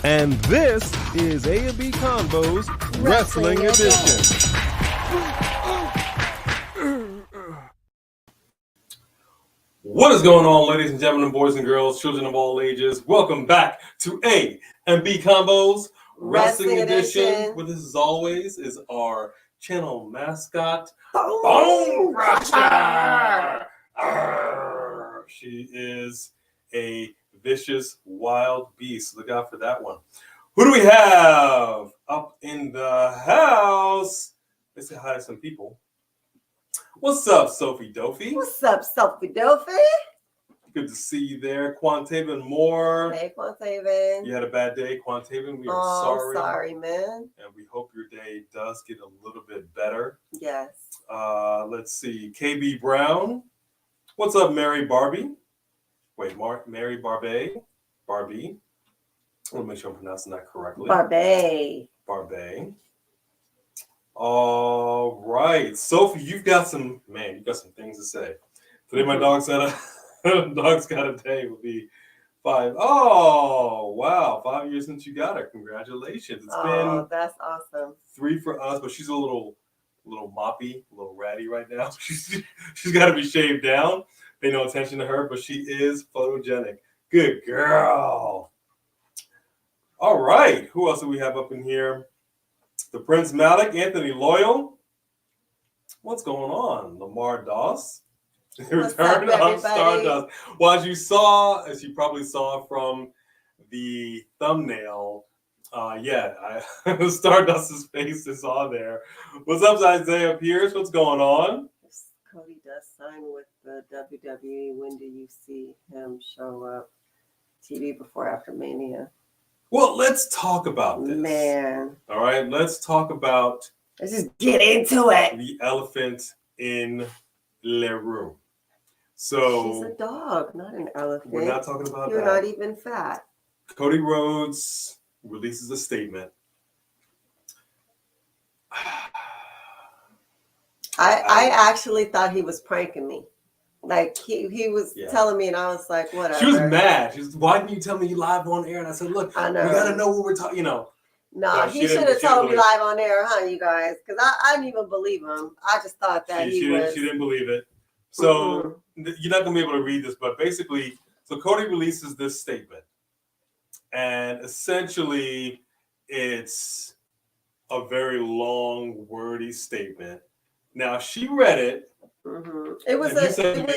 And this is A&B Convo's Wrestling Edition. What is going on, ladies and gentlemen, boys and girls, children of all ages? Welcome back to A&B Convo's Wrestling Edition. With us, as always, is our channel mascot, Bone Crusher. She is a vicious, wild beast. Look out for that one. Who do we have up in the house? Let's say hi to some people. What's up, Sophie Dophie? What's up, Sophie Dophie? Good to see you there. Quantaven Moore. Hey, Quantaven. You had a bad day, Quantaven. We are sorry. I'm sorry, man. And we hope your day does get a little bit better. Yes. Let's see. KB Brown. What's up, Mary Barbie? Wait, Mary Barbie. Barbie. I want to make sure I'm pronouncing that correctly. Barbie. All right. Sophie, you've got some things to say. Today my dog's got a day will be 5. Oh, wow. 5 years since you got her. Congratulations. It's been that's awesome. 3 for us, but she's a little moppy, a little ratty right now. She's got to be shaved down. Pay no attention to her, but she is photogenic. Good girl. All right. Who else do we have up in here? The Prince Malik, Anthony Loyal. What's going on? Lamar Doss. Return of Stardust. Well, as you probably saw from the thumbnail, Stardust's face is on there. What's up, Isaiah Pierce? What's going on? Cody does sign with the WWE. When do you see him show up? TV before, after Mania? Well, let's talk about this. Man. All right, let's talk about... Let's just get into it. The elephant in the room. So she's a dog, not an elephant. We're not talking about You're that. Not even fat. Cody Rhodes releases a statement. I actually thought he was pranking me. Like he was telling me, and I was like, whatever. She was mad. She was, why didn't you tell me you live on air? And I said, look, we gotta know what we're talking. No, he should have told me live on air, huh, you guys? Because I didn't even believe him. I just thought that she didn't believe it. So you're not gonna be able to read this, but basically, so Cody releases this statement, and essentially, it's a very long, wordy statement. Now she read it. It was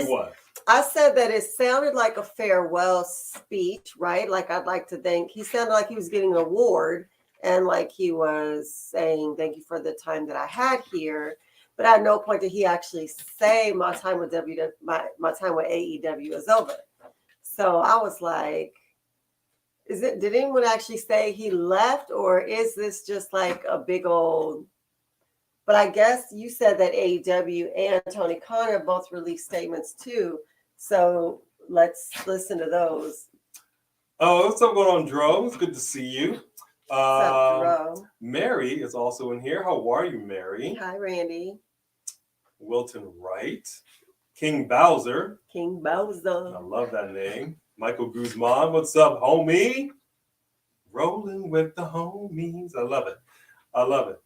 what? I said that it sounded like a farewell speech, right? Like I'd like to thank. He sounded like he was getting an award, and like he was saying thank you for the time that I had here. But at no point did he actually say my time with my time with AEW is over. So I was like, did anyone actually say he left, or is this just like a big old? But I guess you said that AEW and Tony Kahn have both released statements too. So let's listen to those. Oh, what's up going on, Dro? It's good to see you. What's up, Dro? Mary is also in here. How are you, Mary? Hi, Randy. Wilton Wright. King Bowser. I love that name. Michael Guzman. What's up, homie? Rolling with the homies. I love it.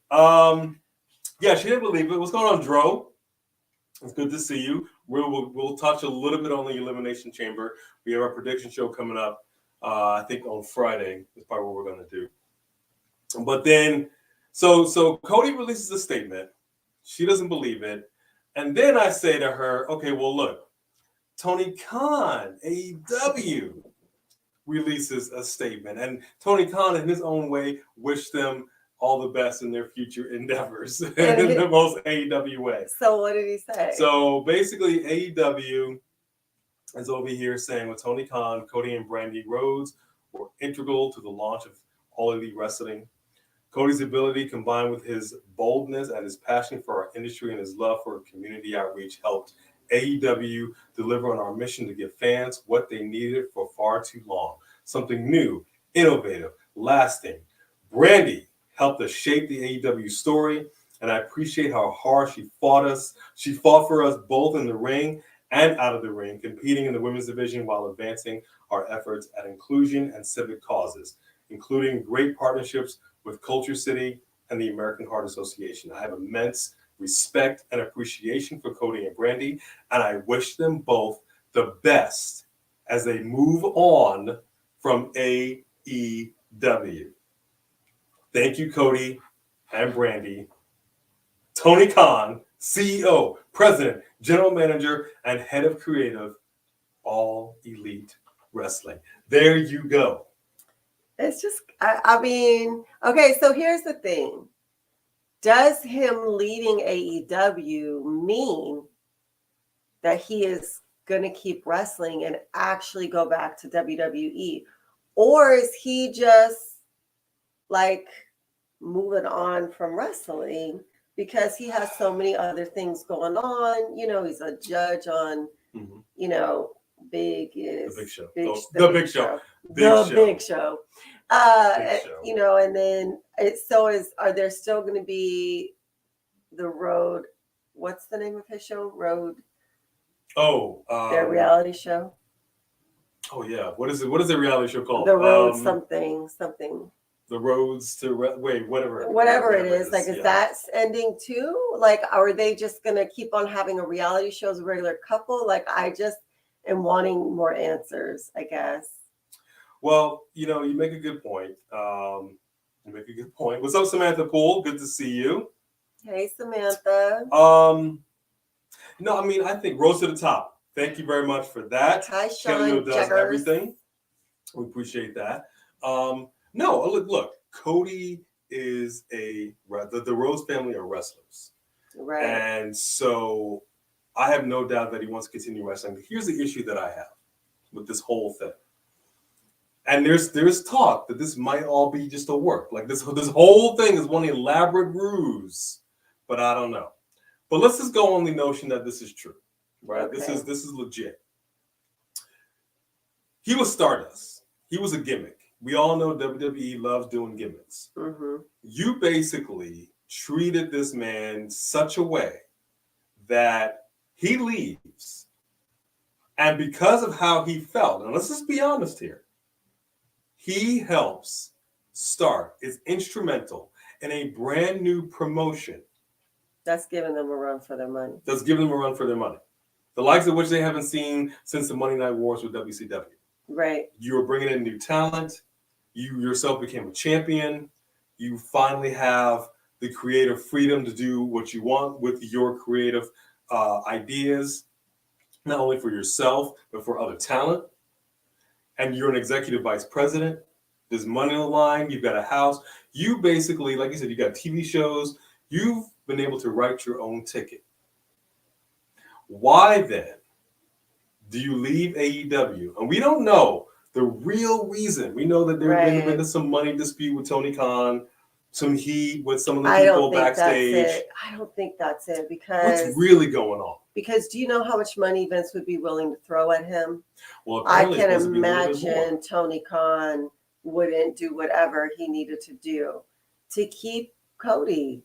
Yeah, she didn't believe it. What's going on, Dro? It's good to see you. We'll touch a little bit on the Elimination Chamber. We have our prediction show coming up, I think on Friday. That's probably what we're going to do. But then, so Cody releases a statement. She doesn't believe it. And then I say to her, okay, well, look, Tony Khan, AEW, releases a statement. And Tony Khan, in his own way, wished them all the best in their future endeavors in the most AEW way. So what did he say? So basically, AEW is over here saying with Tony Khan, Cody and Brandi Rhodes were integral to the launch of All Elite Wrestling. Cody's ability, combined with his boldness and his passion for our industry and his love for community outreach, helped AEW deliver on our mission to give fans what they needed for far too long. Something new, innovative, lasting. Brandi helped us shape the AEW story, and I appreciate how hard she fought us. She fought for us both in the ring and out of the ring, competing in the women's division while advancing our efforts at inclusion and civic causes. including great partnerships with Culture City and the American Heart Association. I have immense respect and appreciation for Cody and Brandi, and I wish them both the best as they move on from AEW. Thank you, Cody and Brandi. Tony Kahn, CEO, President, General Manager, and Head of Creative, All Elite Wrestling. There you go. It's just, I mean, okay, so here's the thing. Does him leading AEW mean that he is going to keep wrestling and actually go back to WWE? Or is he just like moving on from wrestling because he has so many other things going on? You know, he's a judge on, you know, The Big Show. The Big Show. You know, and then are there still going to be the Road? What's the name of his show? Road. Their reality show. Oh yeah, what is it? What is the reality show called? The Road something. The Roads to whatever it is. Like, is that ending too? Like, are they just gonna keep on having a reality show as a regular couple? Like, I just am wanting more answers, I guess. Well, you know, you make a good point. What's up, Samantha Poole? Good to see you. Hey, Samantha. No, I mean, I think Rose to the Top. Thank you very much for that. Hi, Sean. Kelly does everything. We appreciate that. No, look, Cody is the Rhodes family are wrestlers. Right. And so I have no doubt that he wants to continue wrestling. Here's the issue that I have with this whole thing. And there's talk that this might all be just a work. Like this whole thing is one elaborate ruse. But I don't know. But let's just go on the notion that this is true. Right? Okay. This is legit. He was Stardust. He was a gimmick. We all know WWE loves doing gimmicks. Mm-hmm. You basically treated this man such a way that he leaves. And because of how he felt, and let's just be honest here, he helps start, is instrumental in a brand new promotion. That's giving them a run for their money. The likes of which they haven't seen since the Monday Night Wars with WCW. Right. You were bringing in new talent. You yourself became a champion. You finally have the creative freedom to do what you want with your creative ideas, not only for yourself, but for other talent. And you're an executive vice president. There's money on the line. You've got a house. You basically, like you said, you got TV shows. You've been able to write your own ticket. Why then do you leave AEW? And we don't know the real reason. We know that there's been some money dispute with Tony Khan, some heat with some of the people backstage. I don't think that's it because what's really going on? Because do you know how much money Vince would be willing to throw at him? Well, I can imagine Tony Khan wouldn't do whatever he needed to do to keep Cody.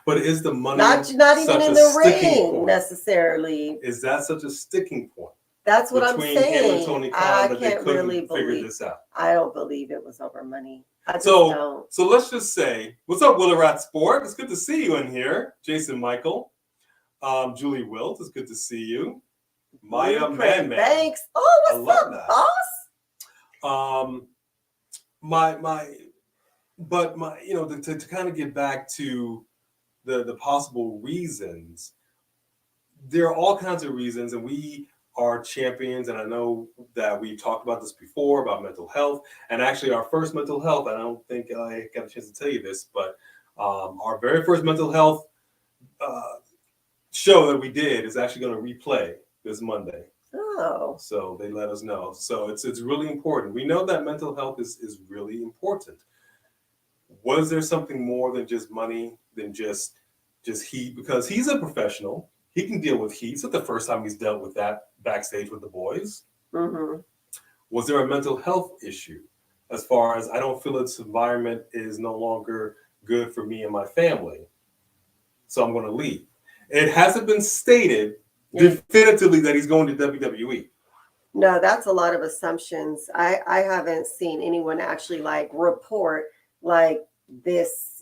But is the money not even in the ring necessarily? Is that such a sticking point? That's what I'm saying. Him and Tony Khan, I that can't really figure this out. I don't believe it was over money. So let's just say, what's up, Willerat Sport? It's good to see you in here. Jason Michael. Julie Wilt, it's good to see you. Maya Man. Thanks. Oh, what's up, that. boss? To kind of get back to the possible reasons, there are all kinds of reasons, and we are champions, and I know that we talked about this before about mental health, and actually our first mental health, I don't think I got a chance to tell you this, but our very first mental health show that we did is actually going to replay this Monday. Oh. So they let us know. So it's really important. We know that mental health is really important. Was there something more than just money, than just heat? Because he's a professional. He can deal with heat. It's not the first time he's dealt with that backstage with the boys. Mm-hmm. Was there a mental health issue as far as I don't feel this environment is no longer good for me and my family, so I'm going to leave? It hasn't been stated definitively that he's going to WWE. No, that's a lot of assumptions. I haven't seen anyone actually like report like this,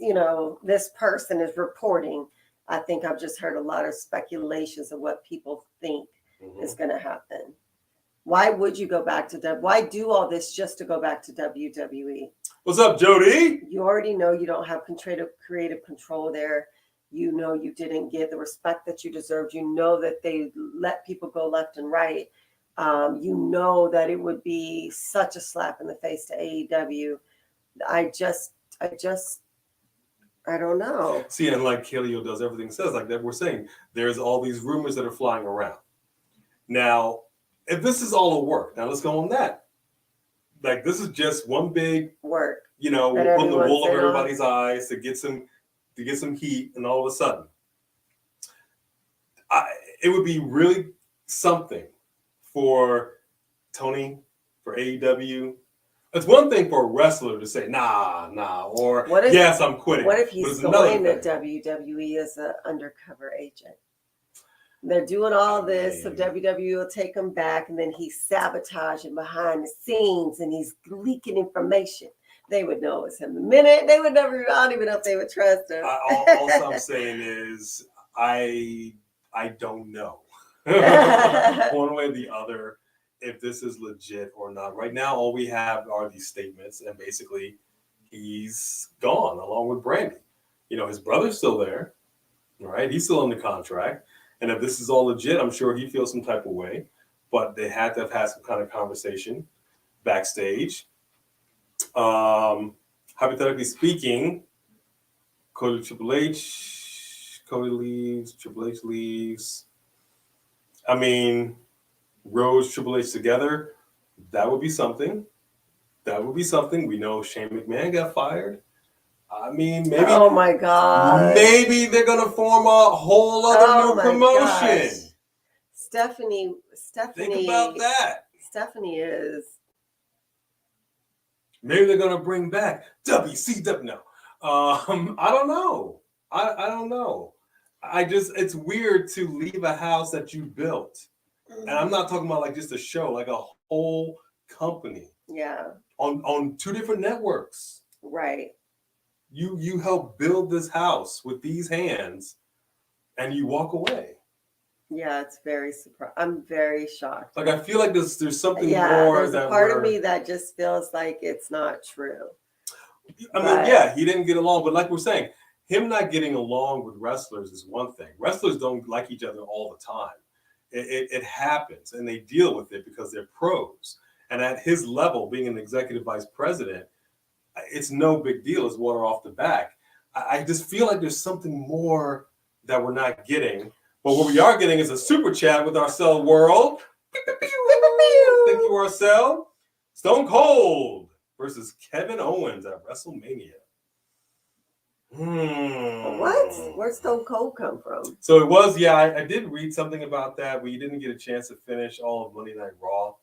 this person is reporting. I think I've just heard a lot of speculations of what people think is going to happen. Why would you go back to why do all this just to go back to WWE? What's up, Jody? You already know you don't have creative control there. You know you didn't get the respect that you deserved. You know that they let people go left and right. You know that it would be such a slap in the face to AEW. I don't know. See, and like Kaleo does everything says, like that we're saying, there's all these rumors that are flying around. Now, if this is all a work, now let's go on that. Like this is just one big work. Put the wool over everybody's eyes to get some heat, and all of a sudden, it would be really something for Tony, for AEW. It's one thing for a wrestler to say, nah, or yes, I'm quitting. What if he's going to WWE as an undercover agent? They're doing all this, so WWE will take him back, and then he's sabotaging behind the scenes, and he's leaking information. They would know it's him the minute. They would never, I don't even know if they would trust him. All I'm saying is, I don't know. One way or the other, if this is legit or not. Right now, all we have are these statements, and basically, he's gone along with Brandi. His brother's still there, right? He's still under contract. And if this is all legit, I'm sure he feels some type of way. But they had to have had some kind of conversation backstage. Hypothetically speaking, Cody leaves, Triple H leaves. I mean, Rhodes, Triple H together, that would be something. We know Shane McMahon got fired. I mean, maybe. Oh my God. Maybe they're gonna form a whole other new promotion. Gosh. Stephanie. Think about that. Stephanie is. Maybe they're gonna bring back WCW. No, I don't know. I don't know. It's weird to leave a house that you built, and I'm not talking about like just a show, like a whole company. Yeah. On two different networks. Right. You help build this house with these hands, and you walk away. Yeah, it's very surprising. I'm very shocked. Like I feel like there's something more. There's a part of me that just feels like it's not true. I mean, he didn't get along, but like we're saying, him not getting along with wrestlers is one thing. Wrestlers don't like each other all the time. It happens, and they deal with it because they're pros. And at his level, being an executive vice president, it's no big deal. It's water off the back. I just feel like there's something more that we're not getting. But what we are getting is a super chat with Arcel World. Thank you, Arcel. Stone Cold versus Kevin Owens at WrestleMania. What? Where'd Stone Cold come from? So it was, I did read something about that. We didn't get a chance to finish all of Monday Night Raw.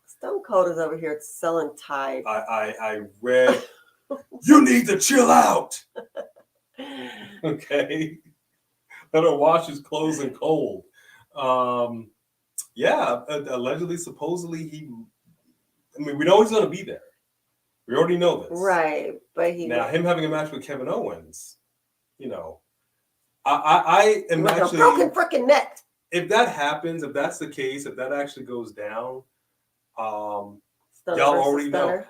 Stone Cold is over here selling Tide. I read, you need to chill out. Okay. Let her wash his clothes in cold. Allegedly, supposedly, we know he's going to be there. We already know this. Right. But him having a match with Kevin Owens, I am with actually. A broken freaking neck. If that happens, if that's the case, if that actually goes down, y'all already know.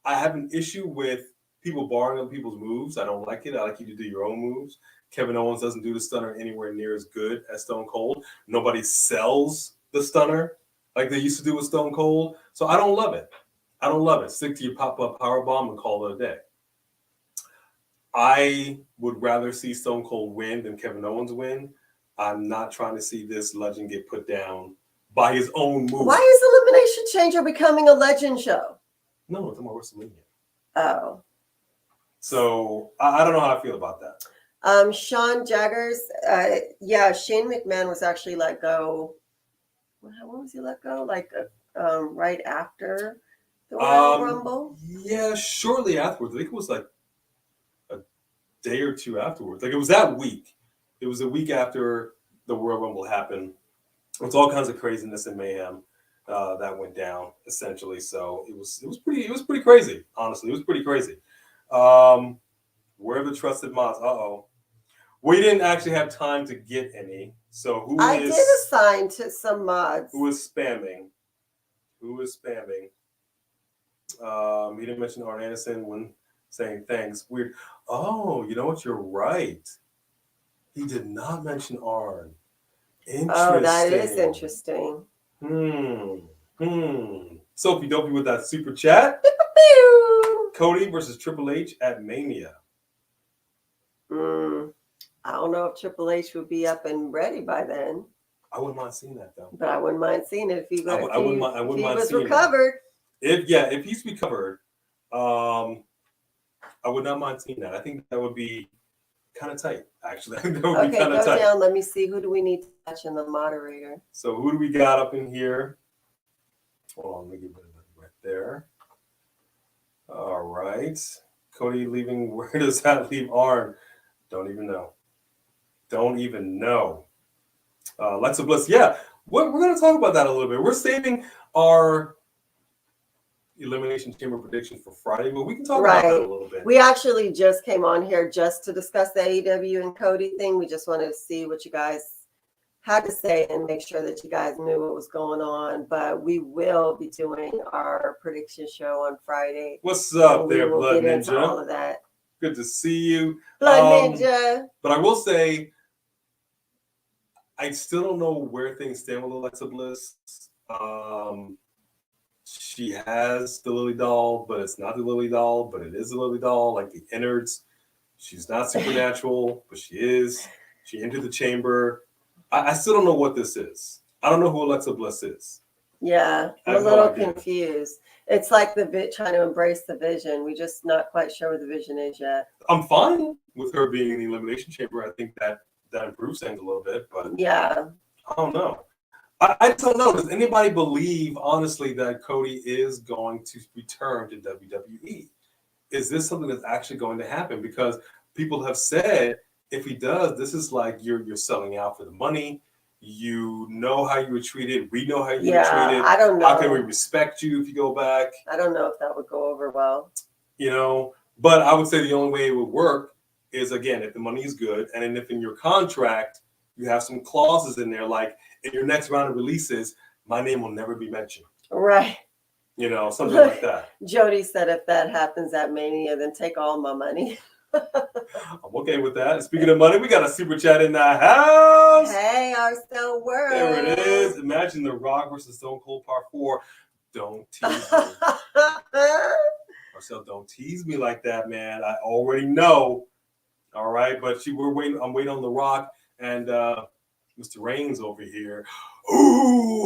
I have an issue with people borrowing other people's moves. I don't like it. I like you to do your own moves. Kevin Owens doesn't do the stunner anywhere near as good as Stone Cold. Nobody sells the stunner like they used to do with Stone Cold. So I don't love it. Stick to your pop-up powerbomb and call it a day. I would rather see Stone Cold win than Kevin Owens win. I'm not trying to see this legend get put down by his own move. Why is Elimination Chamber becoming a legend show? No, it's more WrestleMania. Oh. So I don't know how I feel about that. Sean Jaggers, Shane McMahon was actually let go. When was he let go? Like right after the Royal Rumble? Yeah, shortly afterwards. I think it was like a day or two afterwards. Like it was that week. It was a week after the Royal Rumble happened. It's all kinds of craziness and mayhem. that went down essentially. So it was pretty crazy. Honestly, it was pretty crazy. Where are the trusted mods? We didn't actually have time to get any. So I did assign to some mods. Who is spamming? He didn't mention Arn Anderson when saying thanks. Weird. Oh, you know what? You're right. He did not mention Arn. Interesting. Oh, that is interesting. Sophie Dopey with that super chat. Cody versus Triple H at Mania. I don't know if Triple H would be up and ready by then. I wouldn't mind seeing that though. But I wouldn't mind seeing it if he was seeing recovered. If he's recovered, I would not mind seeing that. I think that would be kind of tight, actually. I think that would be kind of tight. Down. Let me see. Who do we need to touch in the moderator? So who do we got up in here? Hold on, let me get rid of that right there. All right. Cody leaving. Where does that leave Arn? Don't even know. Alexa Bliss. Yeah, we're going to talk about that a little bit. We're saving our Elimination Chamber predictions for Friday, but we can talk about that a little bit. We actually just came on here just to discuss the AEW and Cody thing. We just wanted to see what you guys had to say and make sure that you guys knew what was going on. But we will be doing our prediction show on Friday. What's up there, Blood Ninja? All of that. Good to see you. Blood Ninja. But I will say, I still don't know where things stand with Alexa Bliss. She has the Lily doll, but it's not the Lily doll, but it is the Lily doll, like the innards. She's not supernatural, but she is. She entered the chamber. I still don't know what this is. I don't know who Alexa Bliss is. Yeah, I'm a little confused. It's like trying to embrace the vision. We're just not quite sure what the vision is yet. I'm fine with her being in the Elimination Chamber. I think that improves things a little bit, but yeah, I don't know. I just don't know. Does anybody believe, honestly, that Cody is going to return to WWE? Is this something that's actually going to happen? Because people have said if he does, this is like you're selling out for the money. You know how you were treated. We know how you were treated. I don't know. How can we respect you if you go back? I don't know if that would go over well. But I would say the only way it would work is, again, if the money is good, and then if in your contract you have some clauses in there, like in your next round of releases, my name will never be mentioned. Right. Something like that. Jody said if that happens at Mania, then take all my money. I'm okay with that. Speaking of money, we got a super chat in the house. Hey, Arcel World. There it is. Imagine The Rock versus Stone Cold Part 4. Don't tease me. Arcel, don't tease me like that, man. I already know. All right, but I'm waiting on The Rock and Mr. Reigns over here. Ooh.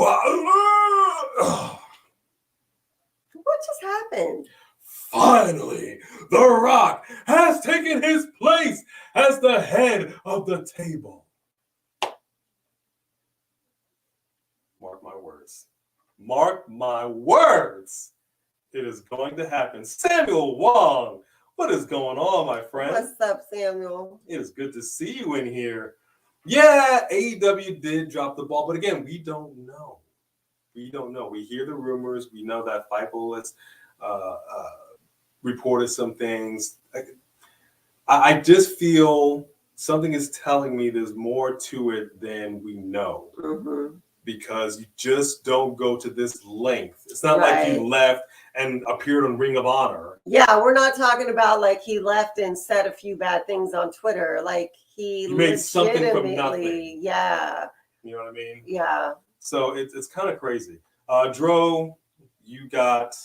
What just happened? Finally, The Rock has taken his place as the head of the table. Mark my words. Mark my words. It is going to happen. Samuel Wong, what is going on, my friend? What's up, Samuel? It is good to see you in here. Yeah, AEW did drop the ball, but again, we don't know. We don't know. We hear the rumors. We know that Fightful has reported some things. I just feel something is telling me there's more to it than we know. Mm-hmm. Because you just don't go to this length. It's not like he left and appeared on Ring of Honor. Yeah, we're not talking about like he left and said a few bad things on Twitter. Like he made something from nothing. Yeah. You know what I mean? Yeah. So it's kind of crazy. Dro, you got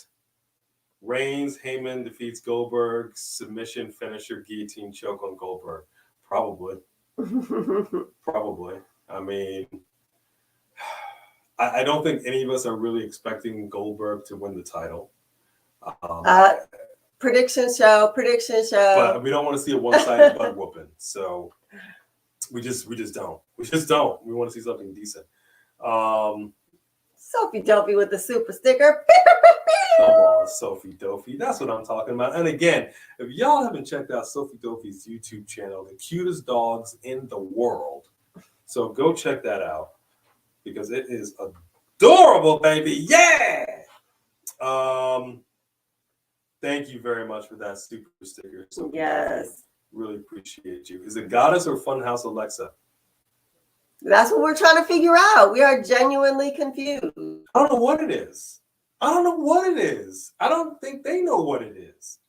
Reigns, Heyman defeats Goldberg, submission finisher, guillotine choke on Goldberg. Probably. Probably. I mean, I don't think any of us are really expecting Goldberg to win the title. Prediction show. But we don't want to see a one-sided butt whooping. So we just don't. We just don't. We want to see something decent. Sophie Dopey with the super sticker. Come on, Sophie Dopey. That's what I'm talking about. And again, if y'all haven't checked out Sophie Dopey's YouTube channel, the cutest dogs in the world. So go check that out because it is adorable. adorable, baby. Yeah. Thank you very much for that super sticker. So yes. Really appreciate you. Is it Goddess or Funhouse Alexa? That's what we're trying to figure out. We are genuinely confused. I don't know what it is. I don't think they know what it is.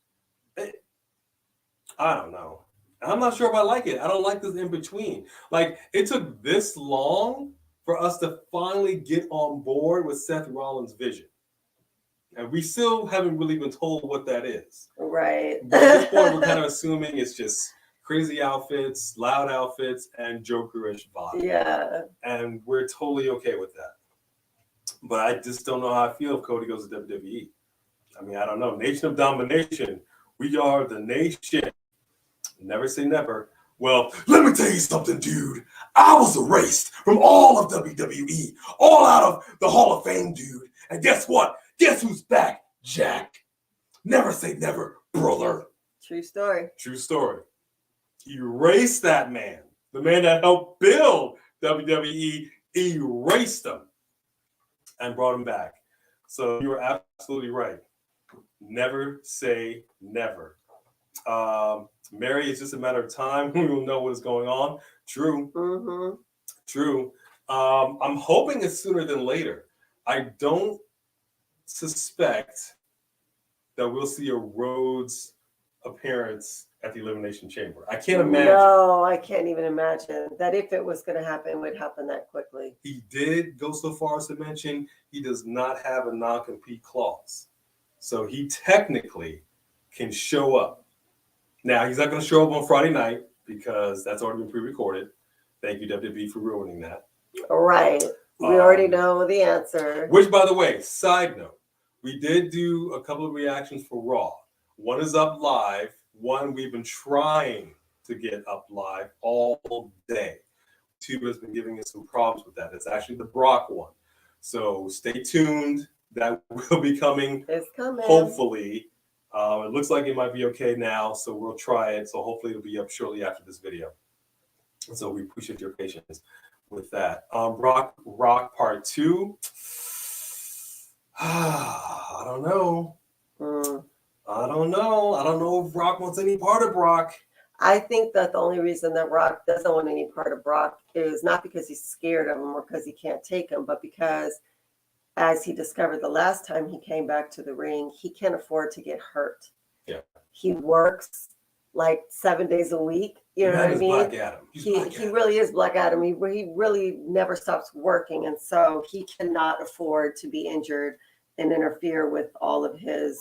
I don't know. I'm not sure if I like it. I don't like this in between. Like, it took this long for us to finally get on board with Seth Rollins' vision. And we still haven't really been told what that is. Right. But at this point, we're kind of assuming it's just crazy outfits, loud outfits, and Joker-ish vibes. Yeah. And we're totally okay with that. But I just don't know how I feel if Cody goes to WWE. I mean, I don't know. Nation of Domination. We are the nation. Never say never. Well, let me tell you something, dude. I was erased from all of WWE, all out of the Hall of Fame, dude. And guess what? Guess who's back? Jack. Never say never, brother. True story. True story. Erase that man. The man that helped build WWE, erased him and brought him back. So you were absolutely right. Never say never. Mary, it's just a matter of time. We will know what is going on. True. Mm-hmm. True. I'm hoping it's sooner than later. I don't suspect that we'll see a Rhodes appearance at the Elimination Chamber. I can't imagine. No, I can't even imagine that if it was going to happen, it would happen that quickly. He did go so far as to mention he does not have a non-compete clause. So he technically can show up. Now, he's not going to show up on Friday night because that's already been pre-recorded. Thank you, WWE, for ruining that. Right. We already know the answer. Which, by the way, side note, we did do a couple of reactions for Raw. One is up live. One we've been trying to get up live all day. YouTube has been giving us some problems with that. It's actually the Brock one. So stay tuned. That will be coming. It's coming. Hopefully. It looks like it might be okay now, so we'll try it. So hopefully it'll be up shortly after this video. So we appreciate your patience with that. Rock Part 2. I don't know. I don't know if Rock wants any part of Brock. I think that the only reason that Rock doesn't want any part of Brock is not because he's scared of him or because he can't take him, but because, as he discovered the last time he came back to the ring, he can't afford to get hurt. Yeah. He works like 7 days a week. You know what I mean? Black Adam. He really is Black Adam. He really never stops working. And so he cannot afford to be injured and interfere with all of his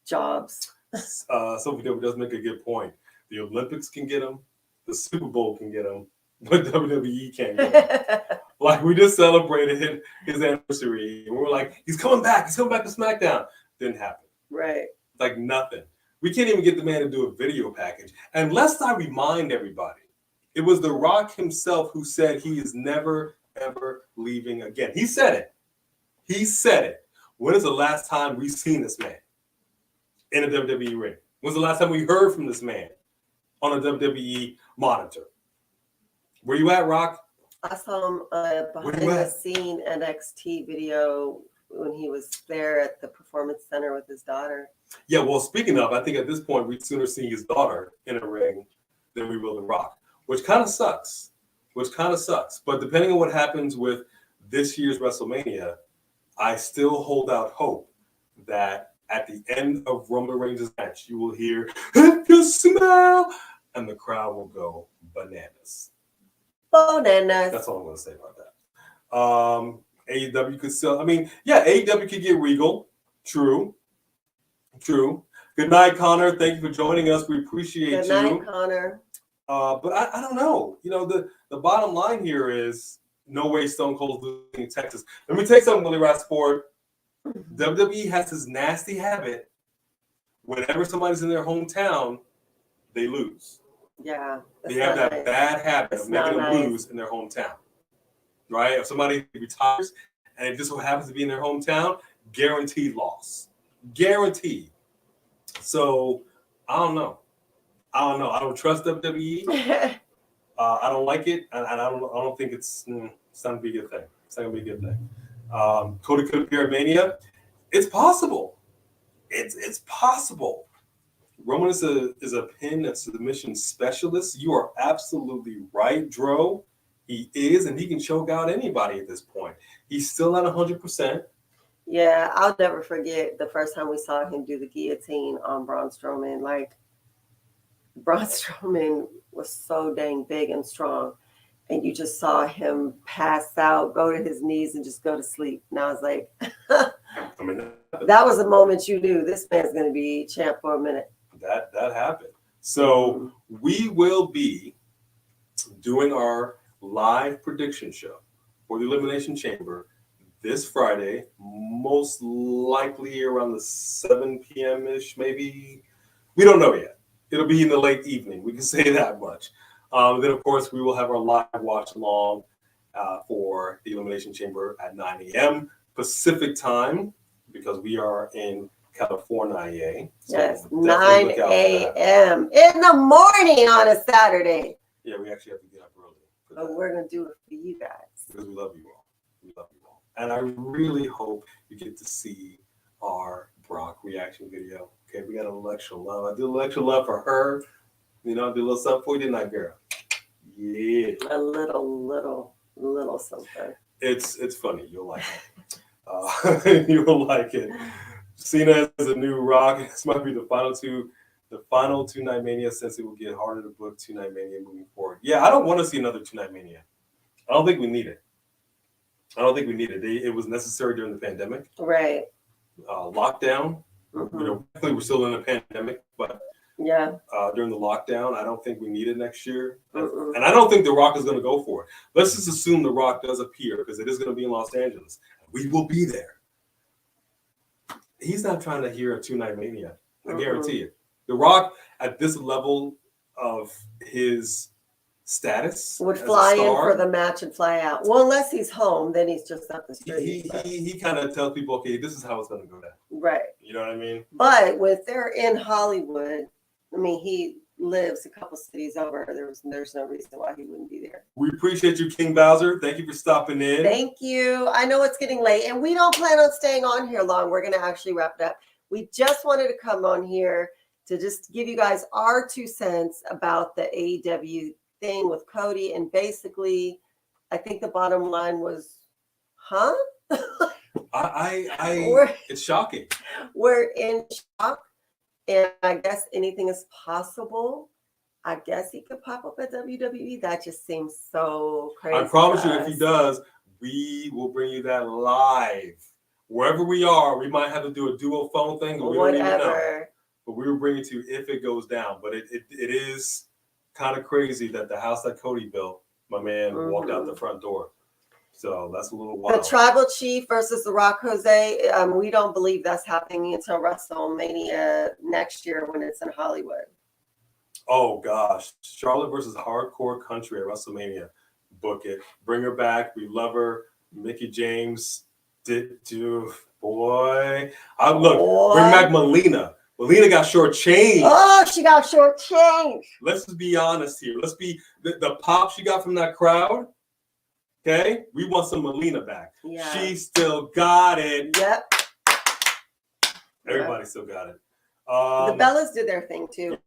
jobs. Sophie W does make a good point. The Olympics can get him. The Super Bowl can get him. But WWE can't get him. Like, we just celebrated his anniversary. And we were like, he's coming back. He's coming back to SmackDown. Didn't happen. Right. Like, nothing. We can't even get the man to do a video package. And lest I remind everybody, it was The Rock himself who said he is never, ever leaving again. He said it. He said it. When is the last time we've seen this man in a WWE ring? When's the last time we heard from this man on a WWE monitor? Where you at, Rock? I saw him behind the scene NXT video when he was there at the Performance Center with his daughter. Yeah, well, speaking of, I think at this point we'd sooner see his daughter in a ring than we will The Rock, which kind of sucks. But depending on what happens with this year's WrestleMania, I still hold out hope that at the end of Roman Reigns' match, you will hear, "If you smell," and the crowd will go bananas. Bananas. That's all I'm going to say about that. AEW could still, AEW could get Regal. True. Good night, Connor. Thank you for joining us. We appreciate you. Good night, Connor. But I don't know. You know, the bottom line here is no way Stone Cold's losing in Texas. Let me tell you something, Willie Rasport. WWE has this nasty habit. Whenever somebody's in their hometown, they lose. Yeah. They have that bad habit of making them lose in their hometown. Right? If somebody retires and it just so happens to be in their hometown, guaranteed loss. Guaranteed. So I don't know. I don't trust WWE. I don't like it, and I don't think it's not gonna be a good thing. It's not gonna be a good thing. Cody could appear at Mania. It's possible. It's possible. Roman is a pin and submission specialist. You are absolutely right, Dro. He is, and he can choke out anybody at this point. He's still at 100%. Yeah, I'll never forget the first time we saw him do the guillotine on Braun Strowman. Like, Braun Strowman was so dang big and strong, and you just saw him pass out, go to his knees, and just go to sleep. And I was like, I mean, that was the moment you knew this man's going to be champ for a minute. That happened. So we will be doing our live prediction show for the Elimination Chamber this Friday, most likely around the 7 p.m.-ish, maybe. We don't know yet. It'll be in the late evening. We can say that much. Then, of course, we will have our live watch along for the Elimination Chamber at 9 a.m. Pacific time, because we are in California. So yes, 9 a.m. in the morning on a Saturday. Yeah, we actually have to get up early. But we're going to do it for you guys. Because we love you all. We love you all. And I really hope you get to see our Brock reaction video. Okay, we got a little extra love. I did a little extra love for her. You know, I did a little something for you, didn't I, girl? Yeah. A little something. It's funny. You'll like it. You'll like it. Cena is a new Rock. This might be the final two-night Mania, since it will get harder to book two-night Mania moving forward. Yeah, I don't want to see another two-night Mania. I don't think we need it. It was necessary during the pandemic. Right. Lockdown. Mm-hmm. You know, we're still in a pandemic, but yeah, during the lockdown, I don't think we need it next year. Mm-mm. And I don't think The Rock is going to go for it. Let's just assume The Rock does appear, because it is going to be in Los Angeles. We will be there. He's not trying to hear a two-night Mania. I guarantee it. The Rock, at this level of his status, would fly in for the match and fly out. Well, unless he's home, then he's just up the street. He kind of tells people, okay, this is how it's going to go down. Right. You know what I mean? But when they're in Hollywood, I mean, he lives a couple cities over. There's no reason why he wouldn't be there. We appreciate you, King Bowser. Thank you for stopping in. Thank you. I know it's getting late, and we don't plan on staying on here long. We're going to actually wrap it up. We just wanted to come on here to just give you guys our 2 cents about the AEW thing with Cody. And basically, I think the bottom line was, huh? It's shocking. We're in shock. And I guess anything is possible. I guess he could pop up at WWE. That just seems so crazy. I promise you, if he does, we will bring you that live. Wherever we are, we might have to do a dual phone thing. We don't even know. But we will bring it to you if it goes down. But it is kind of crazy that the house that Cody built, my man walked out the front door. So that's a little wild. The Tribal Chief versus The Rock, Jose. We don't believe that's happening until WrestleMania next year when it's in Hollywood. Oh gosh, Charlotte versus Hardcore Country at WrestleMania. Book it. Bring her back. We love her. Mickey James did do. Boy, bring back Melina. Melina got shortchanged. Oh, she got shortchanged. Let's just be honest here. Let's be the pop she got from that crowd. Okay, we want some Melina back. Yeah. She still got it. Yep. Everybody still got it. The Bellas did their thing too.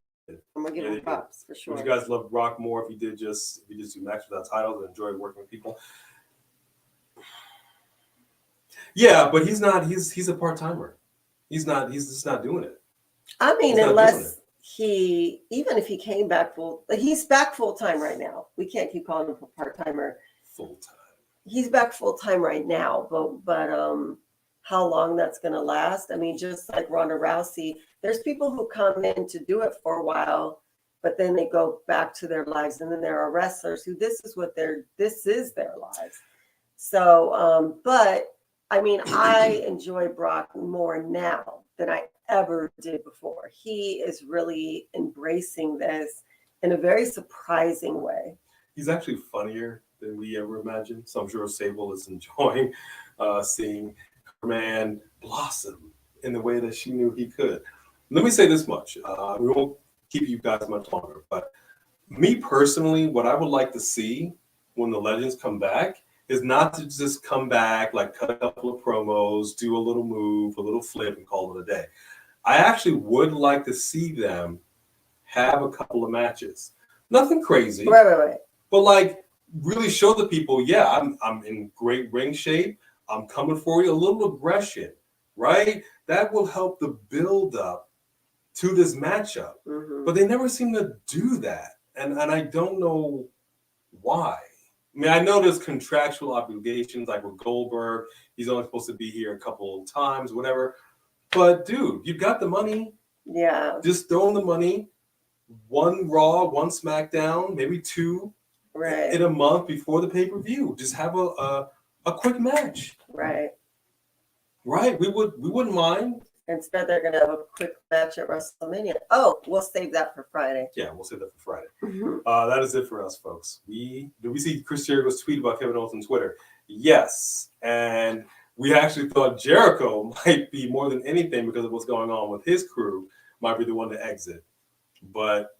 I'm gonna give them props for sure. Would you guys love Rock more if you did just do matches without titles and enjoy working with people? Yeah, but he's not. He's a part timer. He's just not doing it. I mean, unless even if he came back he's back full time right now. We can't keep calling him a part timer. Full time. He's back full time right now, but how long that's going to last? I mean, just like Ronda Rousey, there's people who come in to do it for a while, but then they go back to their lives, and then there are wrestlers who this is their lives. So, but I mean, I enjoy Brock more now than I ever did before. He is really embracing this in a very surprising way. He's actually funnier than we ever imagined. So I'm sure Sable is enjoying seeing her man blossom in the way that she knew he could. Let me say this much. We won't keep you guys much longer, but me personally, what I would like to see when the Legends come back is not to just come back, like cut a couple of promos, do a little move, a little flip, and call it a day. I actually would like to see them have a couple of matches. Nothing crazy. Right. But like really show the people, yeah, I'm in great ring shape. I'm coming for you. A little aggression, right? That will help the build up to this matchup. Mm-hmm. But they never seem to do that. And I don't know why. I mean, I know there's contractual obligations, like with Goldberg. He's only supposed to be here a couple of times, whatever. But dude, you've got the money. Yeah. Just throw in the money. One Raw, one SmackDown, maybe two in a month before the pay-per-view. Just have a quick match. Right. We wouldn't mind. Instead, they're going to have a quick match at WrestleMania. Oh, we'll save that for Friday. Yeah, we'll save that for Friday. Mm-hmm. That is it for us, folks. Did we see Chris Jericho's tweet about Kevin Owens on Twitter? Yes. And we actually thought Jericho might be, more than anything, because of what's going on with his crew, might be the one to exit. But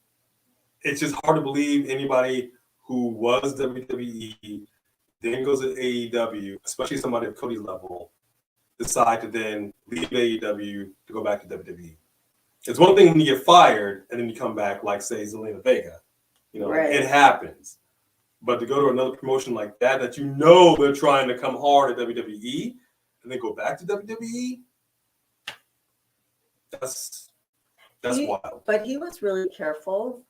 it's just hard to believe anybody who was WWE, then goes to AEW, especially somebody of Cody's level, decide to then leave AEW to go back to WWE. It's one thing when you get fired and then you come back, like, say, Zelina Vega. It happens. But to go to another promotion like that they're trying to come hard at WWE and then go back to WWE, that's wild. But he was really careful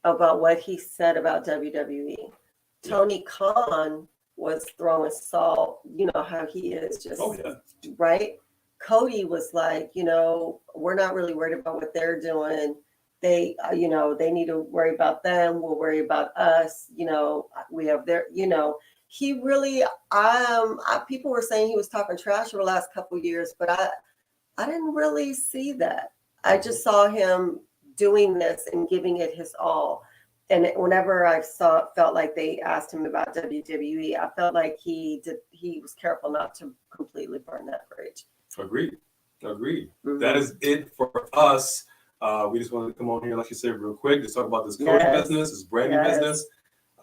about what he said about WWE. Yeah. Tony Khan was throwing salt, how he is, just right. Cody was like, we're not really worried about what they're doing. They, they need to worry about them. We'll worry about us. We have their, he really, people were saying he was talking trash for the last couple of years, but I didn't really see that. I just saw him doing this and giving it his all. And whenever I felt like they asked him about WWE, I felt like he was careful not to completely burn that bridge. Agreed. Mm-hmm. That is it for us. We just wanted to come on here, like you said, real quick, to talk about this Cody business, this Brandi business.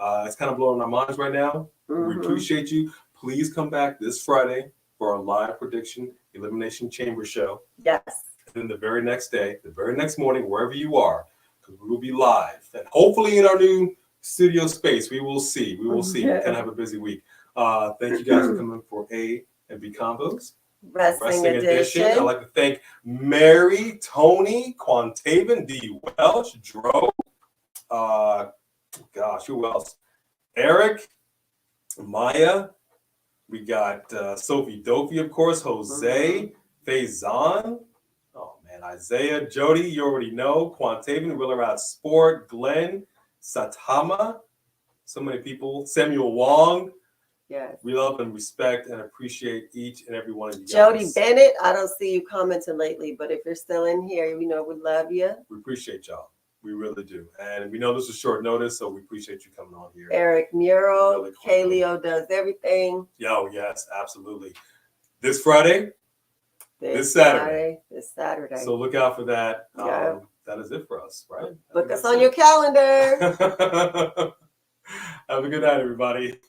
It's kind of blowing our minds right now. Mm-hmm. We appreciate you. Please come back this Friday for our live prediction Elimination Chamber show. Yes. And then the very next day, the very next morning, wherever you are, because we will be live. And hopefully in our new studio space, we will see. We kind of have a busy week. Thank you guys for coming for A and B Combos. Wrestling Edition. I'd like to thank Mary, Tony, Quantaven, D. Welch, Dro. Who else? Eric, Maya. We got Sophie Dofi, of course, Jose, Faison. Oh, man, Isaiah, Jody, you already know. Quantaven, Willer Out Sport, Glenn, Satama. So many people. Samuel Wong. Yes. We love and respect and appreciate each and every one of you guys. Jody Bennett, I don't see you commenting lately, but if you're still in here, we love you. We appreciate y'all. We really do. And we know this is short notice, so we appreciate you coming on here. Eric Muro, really Kaleo does everything. Yo, yes, absolutely. This Friday, this Saturday. So look out for that. Yeah. That is it for us, right? Look us on your calendar. Have a good night, everybody.